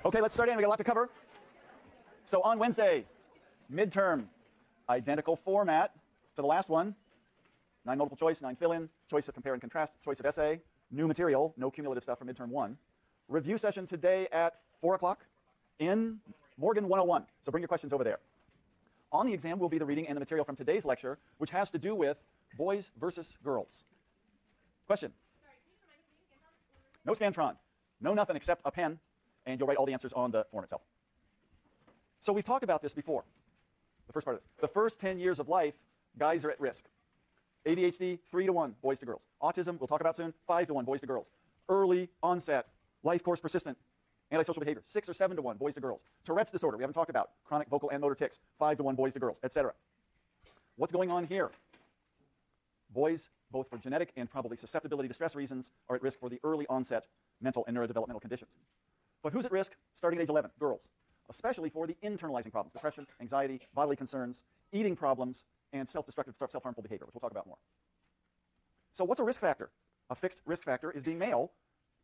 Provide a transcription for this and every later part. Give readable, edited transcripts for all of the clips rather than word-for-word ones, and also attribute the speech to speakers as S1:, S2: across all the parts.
S1: Okay, let's start in. We got a lot to cover. So on Wednesday, midterm, identical format to the last one. 9 multiple choice, 9 fill-in, choice of compare and contrast, choice of essay, new material, no cumulative stuff for midterm 1. Review session today at 4 o'clock in Morgan 101. So bring your questions over there. On the exam will be the reading and the material from today's lecture, which has to do with boys versus girls. Question?
S2: Sorry, can you remind us of the Scantron?
S1: No Scantron. No nothing except a pen, and you'll write all the answers on the form itself. So we've talked about this before, the first part of this. The first 10 years of life, guys are at risk. ADHD, 3 to 1, boys to girls. Autism, we'll talk about soon, 5 to 1, boys to girls. Early onset, life course persistent, antisocial behavior, 6 or 7 to 1, boys to girls. Tourette's disorder, we haven't talked about, chronic vocal and motor tics, 5 to 1, boys to girls, etc. What's going on here? Boys, both for genetic and probably susceptibility to stress reasons, are at risk for the early onset mental and neurodevelopmental conditions. But who's at risk starting at age 11? Girls, especially for the internalizing problems, depression, anxiety, bodily concerns, eating problems, and self-destructive, self-harmful behavior, which we'll talk about more. So what's a risk factor? A fixed risk factor is being male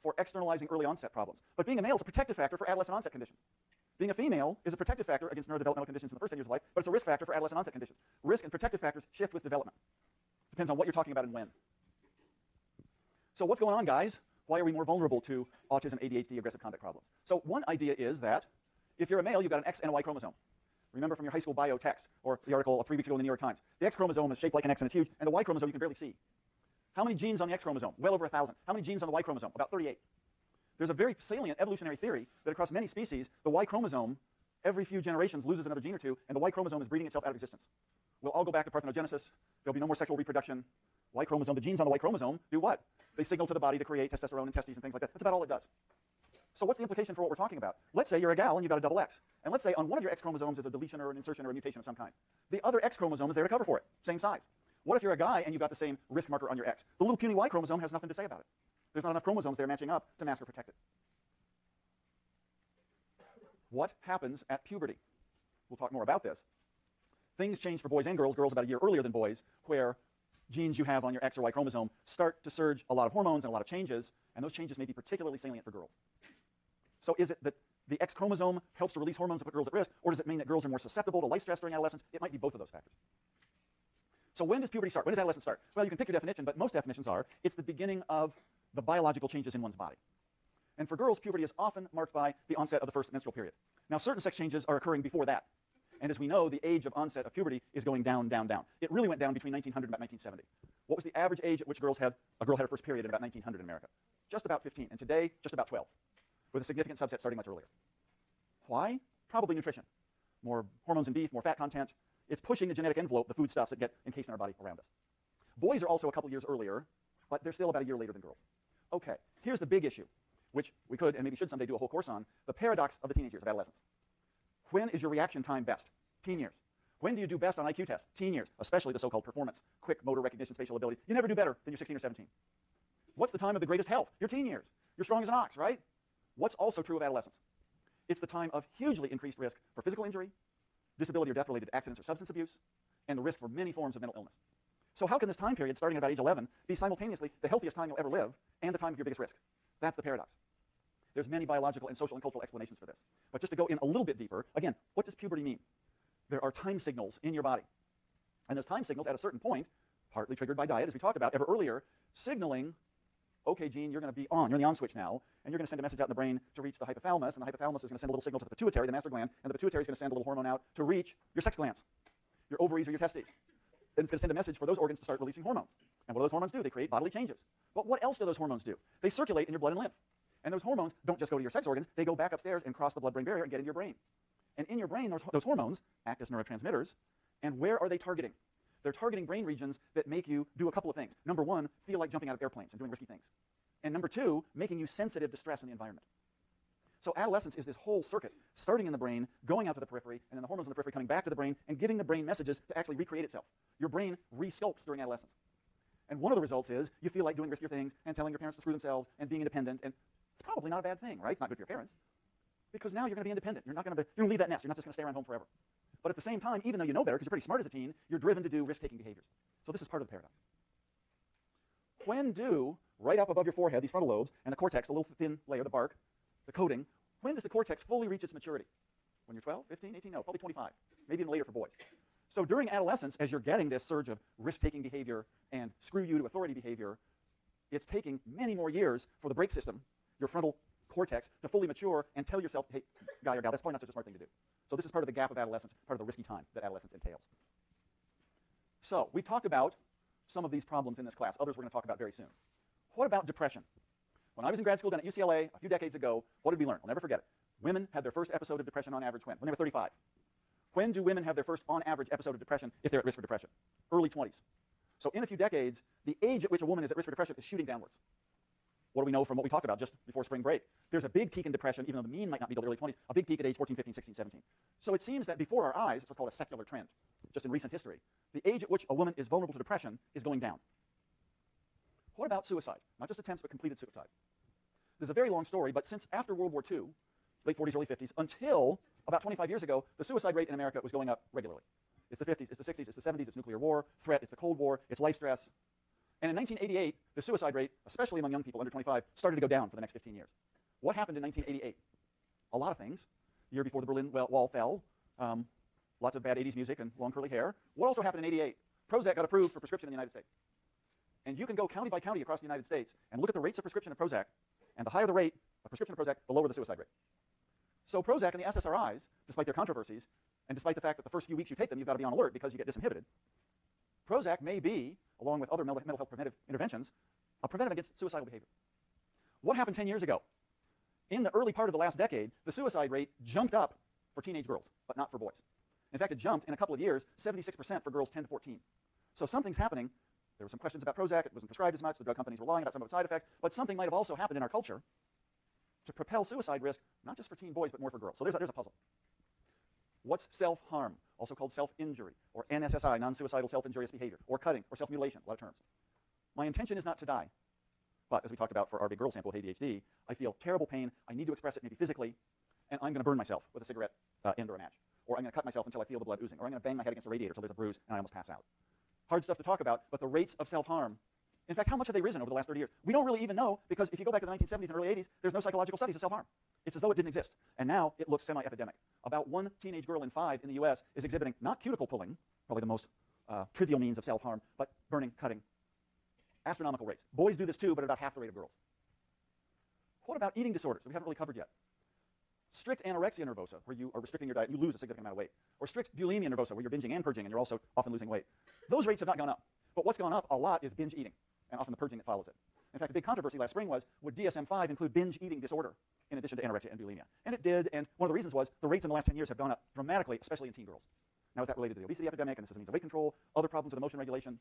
S1: for externalizing early onset problems. But being a male is a protective factor for adolescent onset conditions. Being a female is a protective factor against neurodevelopmental conditions in the first 10 years of life, but it's a risk factor for adolescent onset conditions. Risk and protective factors shift with development. Depends on what you're talking about and when. So what's going on, guys? Why are we more vulnerable to autism, ADHD, aggressive conduct problems? So one idea is that if you're a male, you've got an X and a Y chromosome. Remember from your high school bio text, or the article 3 weeks ago in the New York Times. The X chromosome is shaped like an X and it's huge, and the Y chromosome you can barely see. How many genes on the X chromosome? Well over 1,000. How many genes on the Y chromosome? About 38. There's a very salient evolutionary theory that across many species, the Y chromosome, every few generations, loses another gene or two, and the Y chromosome is breeding itself out of existence. We'll all go back to parthenogenesis. There'll be no more sexual reproduction. Y chromosome, the genes on the Y chromosome do what? They signal to the body to create testosterone and testes and things like that. That's about all it does. So what's the implication for what we're talking about? Let's say you're a gal and you've got a double X. And let's say on one of your X chromosomes is a deletion or an insertion or a mutation of some kind. The other X chromosome is there to cover for it, same size. What if you're a guy and you've got the same risk marker on your X? The little puny Y chromosome has nothing to say about it. There's not enough chromosomes there matching up to mask or protect it. What happens at puberty? We'll talk more about this. Things change for boys and girls, girls about a year earlier than boys, where genes you have on your X or Y chromosome start to surge a lot of hormones and a lot of changes, and those changes may be particularly salient for girls. So is it that the X chromosome helps to release hormones that put girls at risk, or does it mean that girls are more susceptible to life stress during adolescence? It might be both of those factors. So when does puberty start? When does adolescence start? Well, you can pick your definition, but most definitions are it's the beginning of the biological changes in one's body. And for girls, puberty is often marked by the onset of the first menstrual period. Now, certain sex changes are occurring before that. And as we know, the age of onset of puberty is going down, down, down. It really went down between 1900 and about 1970. What was the average age at which a girl had her first period in about 1900 in America? Just about 15. And today, just about 12, with a significant subset starting much earlier. Why? Probably nutrition. More hormones in beef, more fat content. It's pushing the genetic envelope, the foodstuffs that get encased in our body around us. Boys are also a couple years earlier, but they're still about a year later than girls. Okay, here's the big issue, which we could and maybe should someday do a whole course on, the paradox of the teenage years, of adolescence. When is your reaction time best? Teen years. When do you do best on IQ tests? Teen years, especially the so-called performance, quick motor recognition, spatial abilities. You never do better than you're 16 or 17. What's the time of the greatest health? Your teen years. You're strong as an ox, right? What's also true of adolescence? It's the time of hugely increased risk for physical injury, disability or death related to accidents or substance abuse, and the risk for many forms of mental illness. So how can this time period, starting at about age 11, be simultaneously the healthiest time you'll ever live and the time of your biggest risk? That's the paradox. There's many biological and social and cultural explanations for this. But just to go in a little bit deeper, again, what does puberty mean? There are time signals in your body. And those time signals at a certain point, partly triggered by diet, as we talked about ever earlier, signaling, okay, Gene, you're going to be on. You're on the on switch now, and you're going to send a message out in the brain to reach the hypothalamus, and the hypothalamus is going to send a little signal to the pituitary, the master gland, and the pituitary is going to send a little hormone out to reach your sex glands, your ovaries or your testes. Then it's going to send a message for those organs to start releasing hormones. And what do those hormones do? They create bodily changes. But what else do those hormones do? They circulate in your blood and lymph. And those hormones don't just go to your sex organs, they go back upstairs and cross the blood-brain barrier and get into your brain. And in your brain, those hormones act as neurotransmitters. And where are they targeting? They're targeting brain regions that make you do a couple of things. Number one, feel like jumping out of airplanes and doing risky things. And number two, making you sensitive to stress in the environment. So adolescence is this whole circuit, starting in the brain, going out to the periphery, and then the hormones in the periphery coming back to the brain and giving the brain messages to actually recreate itself. Your brain re-sculpts during adolescence. And one of the results is you feel like doing riskier things and telling your parents to screw themselves and being independent. And it's probably not a bad thing, right? It's not good for your parents. Because now you're going to be independent. You're going to leave that nest. You're not just going to stay around home forever. But at the same time, even though you know better, because you're pretty smart as a teen, you're driven to do risk-taking behaviors. So this is part of the paradox. When do, right up above your forehead, these frontal lobes, and the cortex, the little thin layer, the bark, the coating, When does the cortex fully reach its maturity? When you're 12, 15, 18? No, probably 25, maybe even later for boys. So during adolescence, as you're getting this surge of risk-taking behavior and screw you to authority behavior, it's taking many more years for the brake system, your frontal cortex, to fully mature and tell yourself, hey, guy or gal, that's probably not such a smart thing to do. So this is part of the gap of adolescence, part of the risky time that adolescence entails. So we've talked about some of these problems in this class. Others we're going to talk about very soon. What about depression? When I was in grad school down at UCLA a few decades ago, what did we learn? I'll never forget it. Women had their first episode of depression on average when? When they were 35. When do women have their first on average episode of depression if they're at risk for depression? Early 20s. So in a few decades, the age at which a woman is at risk for depression is shooting downwards. What do we know from what we talked about just before spring break? There's a big peak in depression, even though the mean might not be till the early 20s, a big peak at age 14, 15, 16, 17. So it seems that before our eyes, it's what's called a secular trend, just in recent history. The age at which a woman is vulnerable to depression is going down. What about suicide? Not just attempts, but completed suicide. There's a very long story, but since after World War II, late 40s, early 50s, until about 25 years ago, the suicide rate in America was going up regularly. It's the 50s, it's the 60s, it's the 70s, it's nuclear war, threat, it's the Cold War, it's life stress. And in 1988, the suicide rate, especially among young people under 25, started to go down for the next 15 years. What happened in 1988? A lot of things. The year before the Berlin Wall fell, lots of bad 80s music and long curly hair. What also happened in 88? Prozac got approved for prescription in the United States. And you can go county by county across the United States and look at the rates of prescription of Prozac, and the higher the rate of prescription of Prozac, the lower the suicide rate. So Prozac and the SSRIs, despite their controversies, and despite the fact that the first few weeks you take them, you've got to be on alert because you get disinhibited, Prozac may be, along with other mental health preventive interventions, a preventive against suicidal behavior. What happened 10 years ago? In the early part of the last decade, the suicide rate jumped up for teenage girls, but not for boys. In fact, it jumped in a couple of years, 76% for girls 10 to 14. So something's happening. There were some questions about Prozac. It wasn't prescribed as much. The drug companies were lying about some of its side effects. But something might have also happened in our culture to propel suicide risk, not just for teen boys, but more for girls. So there's a puzzle. What's self-harm, also called self-injury, or NSSI, non-suicidal self-injurious behavior, or cutting, or self-mutilation, a lot of terms. My intention is not to die. But as we talked about for our big girl sample with ADHD, I feel terrible pain. I need to express it maybe physically, and I'm going to burn myself with a cigarette end or a match. Or I'm going to cut myself until I feel the blood oozing. Or I'm going to bang my head against a radiator until there's a bruise and I almost pass out. Hard stuff to talk about, but the rates of self-harm, in fact, how much have they risen over the last 30 years? We don't really even know, because if you go back to the 1970s and early 80s, there's no psychological studies of self-harm. It's as though it didn't exist. And now it looks semi-epidemic. About 1 teenage girl in 5 in the US is exhibiting not cuticle pulling, probably the most trivial means of self-harm, but burning, cutting. Astronomical rates. Boys do this too, but at about half the rate of girls. What about eating disorders that we haven't really covered yet? Strict anorexia nervosa, where you are restricting your diet, you lose a significant amount of weight. Or strict bulimia nervosa, where you're binging and purging, and you're also often losing weight. Those rates have not gone up. But what's gone up a lot is binge eating, and often the purging that follows it. In fact, a big controversy last spring was, would DSM-5 include binge eating disorder in addition to anorexia and bulimia? And it did, and one of the reasons was the rates in the last 10 years have gone up dramatically, especially in teen girls. Now, is that related to the obesity epidemic, and this is a means of weight control, other problems with emotion regulation?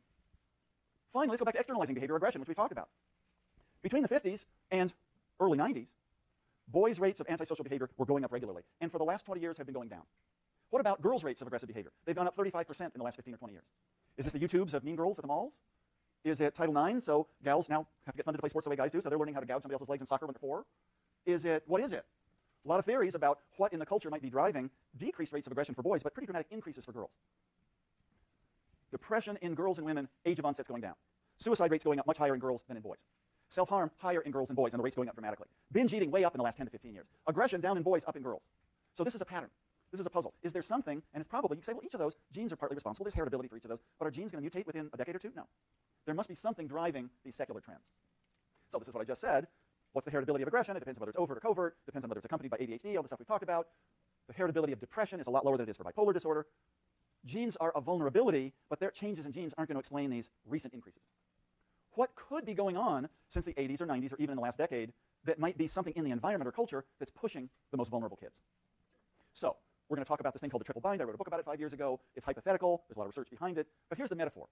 S1: Finally, let's go back to externalizing behavior aggression, which we talked about. Between the 50s and early 90s, boys' rates of antisocial behavior were going up regularly, and for the last 20 years have been going down. What about girls' rates of aggressive behavior? They've gone up 35% in the last 15 or 20 years. Is this the YouTubes of mean girls at the malls? Is it Title IX, so gals now have to get funded to play sports the way guys do, so they're learning how to gouge somebody else's legs in soccer when they're 4? What is it? A lot of theories about what in the culture might be driving decreased rates of aggression for boys, but pretty dramatic increases for girls. Depression in girls and women, age of onset's going down. Suicide rates going up much higher in girls than in boys. Self-harm higher in girls than boys, and the rates going up dramatically. Binge eating way up in the last 10 to 15 years. Aggression down in boys, up in girls. So this is a pattern. This is a puzzle. Is there something, and it's probably, you say, well, each of those genes are partly responsible. There's heritability for each of those, but are genes going to mutate within a decade or two? No. There must be something driving these secular trends. So this is what I just said. What's the heritability of aggression? It depends on whether it's overt or covert. Depends on whether it's accompanied by ADHD, all the stuff we've talked about. The heritability of depression is a lot lower than it is for bipolar disorder. Genes are a vulnerability, but their changes in genes aren't going to explain these recent increases. What could be going on since the 80s or 90s or even in the last decade that might be something in the environment or culture that's pushing the most vulnerable kids? So we're going to talk about this thing called the triple bind. I wrote a book about it 5 years ago. It's hypothetical. There's a lot of research behind it. But here's the metaphor.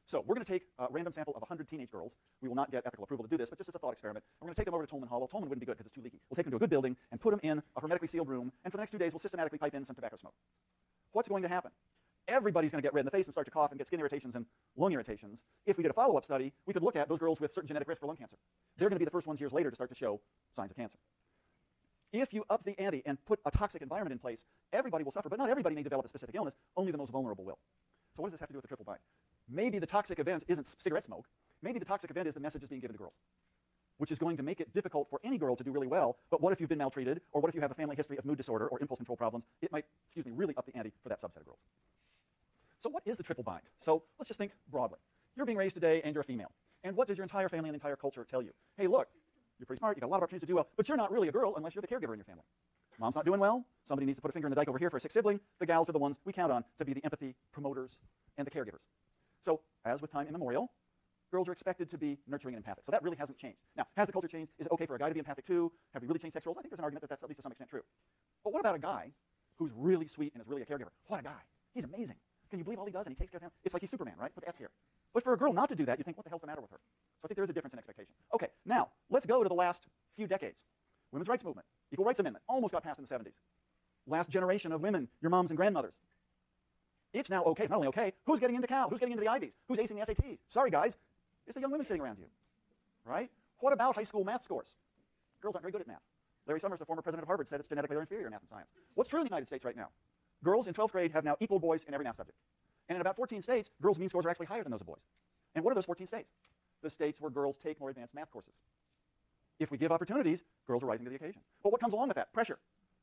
S1: So we're going to take a random sample of 100 teenage girls. We will not get ethical approval to do this, but just as a thought experiment. We're going to take them over to Tolman Hall. Well, Tolman wouldn't be good because it's too leaky. We'll take them to a good building and put them in a hermetically sealed room, and for the next 2 days, we'll systematically pipe in some tobacco smoke. What's going to happen? Everybody's going to get red in the face and start to cough and get skin irritations and lung irritations. If we did a follow-up study, we could look at those girls with certain genetic risk for lung cancer. They're going to be the first ones years later to start to show signs of cancer. If you up the ante and put a toxic environment in place, everybody will suffer, but not everybody may develop a specific illness. Only the most vulnerable will. So what does this have to do with the triple bind? Maybe the toxic event isn't cigarette smoke. Maybe the toxic event is the message is being given to girls. which is going to make it difficult for any girl to do really well. But what if you've been maltreated, or what if you have a family history of mood disorder or impulse control problems? It might, really up the ante for that subset of girls. So what is the triple bind? So let's just think broadly. You're being raised today and you're a female. And what does your entire family and entire culture tell you? Hey, look, you're pretty smart, you got a lot of opportunities to do well, but you're not really a girl unless you're the caregiver in your family. Mom's not doing well, somebody needs to put a finger in the dike over here for a sick sibling. The gals are the ones we count on to be the empathy promoters and the caregivers. So as with time immemorial, girls are expected to be nurturing and empathic. So that really hasn't changed. Now, has the culture changed? Is it okay for a guy to be empathic too? Have we really changed sex roles? I think there's an argument that that's at least to some extent true. But what about a guy who's really sweet and is really a caregiver? What a guy. He's amazing. Can you believe all he does and he takes care of him? It's like he's Superman, right? Put the S here. But for a girl not to do that, you think, what the hell's the matter with her? So I think there is a difference in expectation. Okay, now, let's go to the last few decades. Women's rights movement, Equal Rights Amendment, almost got passed in the 70s. Last generation of women, your moms and grandmothers. It's now okay. It's not only okay. Who's getting into Cal? Who's getting into the Ivies? Who's acing the SATs? Sorry, guys. It's the young women sitting around you, right? What about high school math scores? Girls aren't very good at math. Larry Summers, the former president of Harvard, said it's genetically they're inferior in math and science. What's true in the United States right now? Girls in 12th grade have now equal boys in every math subject. And in about 14 states, girls' mean scores are actually higher than those of boys. And what are those 14 states? The states where girls take more advanced math courses. If we give opportunities, girls are rising to the occasion. But what comes along with that? Pressure.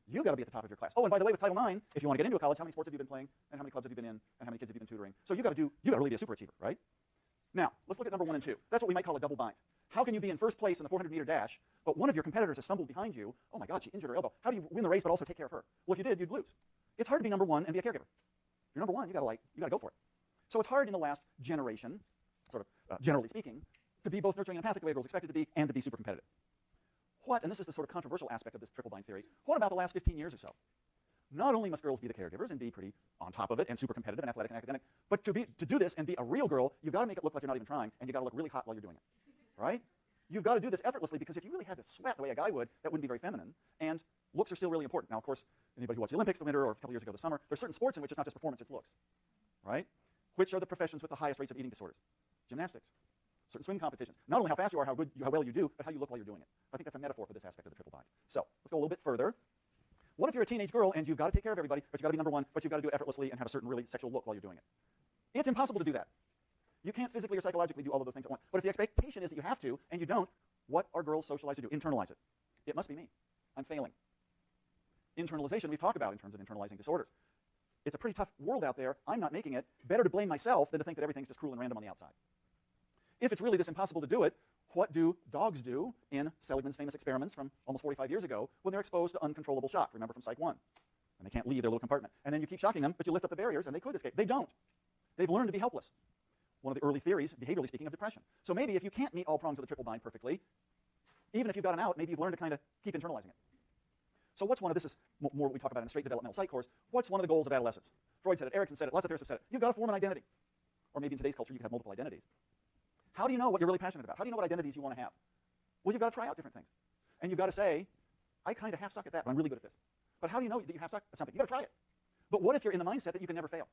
S1: You've got to be at the top of your class. Oh, and by the way, with Title IX, if you want to get into a college, how many sports have you been playing, and how many clubs have you been in, and how many kids have you been tutoring? So you've got to really be a superachiever, right? Now, let's look at number 1 and 2. That's what we might call a double bind. How can you be in first place in the 400-meter dash, but one of your competitors has stumbled behind you? Oh my God, she injured her elbow. How do you win the race but also take care of her? Well, if you did, you'd lose. It's hard to be number 1 and be a caregiver. If you're number 1, you got to go for it. So it's hard in the last generation, sort of generally speaking, to be both nurturing and empathic the way girls expected to be, and to be super competitive. What, and this is the sort of controversial aspect of this triple bind theory, what about the last 15 years or so? Not only must girls be the caregivers and be pretty on top of it and super competitive and athletic and academic, but to do this and be a real girl, you've got to make it look like you're not even trying, and you've got to look really hot while you're doing it, right? You've got to do this effortlessly, because if you really had to sweat the way a guy would, that wouldn't be very feminine, and looks are still really important. Now, of course, anybody who watched the Olympics the winter or a couple years ago the summer, there's certain sports in which it's not just performance, it's looks, right? Which are the professions with the highest rates of eating disorders? Gymnastics. Certain swim competitions. Not only how fast you are, how well you do, but how you look while you're doing it. I think that's a metaphor for this aspect of the triple bind. So let's go a little bit further. What if you're a teenage girl and you've got to take care of everybody, but you've got to be number 1, but you've got to do it effortlessly and have a certain really sexual look while you're doing it? It's impossible to do that. You can't physically or psychologically do all of those things at once. But if the expectation is that you have to, and you don't, what are girls socialized to do? Internalize it. It must be me. I'm failing. Internalization we've talked about in terms of internalizing disorders. It's a pretty tough world out there. I'm not making it. Better to blame myself than to think that everything's just cruel and random on the outside. If it's really this impossible to do it, what do dogs do in Seligman's famous experiments from almost 45 years ago when they're exposed to uncontrollable shock? Remember from Psych 1. And they can't leave their little compartment. And then you keep shocking them, but you lift up the barriers and they could escape. They don't. They've learned to be helpless. One of the early theories, behaviorally speaking, of depression. So maybe if you can't meet all prongs of the triple bind perfectly, even if you've got an out, maybe you've learned to kind of keep internalizing it. So what's one of this is more what we talk about in a straight developmental psych course. What's one of the goals of adolescence? Freud said it, Erickson said it, lots of therapists have said it. You've got to form an identity. Or maybe in today's culture you can have multiple identities. How do you know what you're really passionate about? How do you know what identities you want to have? Well, you've got to try out different things. And you've got to say, I kind of half suck at that, but I'm really good at this. But how do you know that you half suck at something? You've got to try it. But what if you're in the mindset that you can never fail?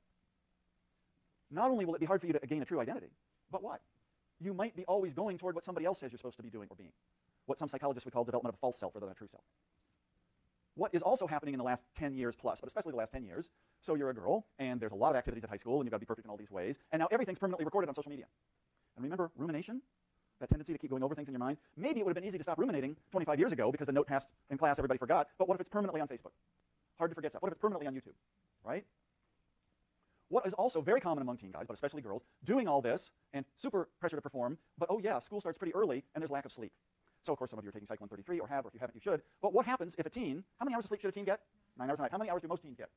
S1: Not only will it be hard for you to gain a true identity, but what? You might be always going toward what somebody else says you're supposed to be doing or being. What some psychologists would call development of a false self rather than a true self. What is also happening in the last 10 years plus, but especially the last 10 years, so you're a girl, and there's a lot of activities at high school, and you've got to be perfect in all these ways, and now everything's permanently recorded on social media. And remember rumination? That tendency to keep going over things in your mind? Maybe it would have been easy to stop ruminating 25 years ago because the note passed in class, everybody forgot, but what if it's permanently on Facebook? Hard to forget stuff. What if it's permanently on YouTube, right? What is also very common among teen guys, but especially girls, doing all this and super pressure to perform, but oh yeah, school starts pretty early and there's lack of sleep. So of course some of you are taking Psych 133 or have, or if you haven't, you should. But what happens if a teen, how many hours of sleep should a teen get? 9 hours a night. How many hours do most teens get?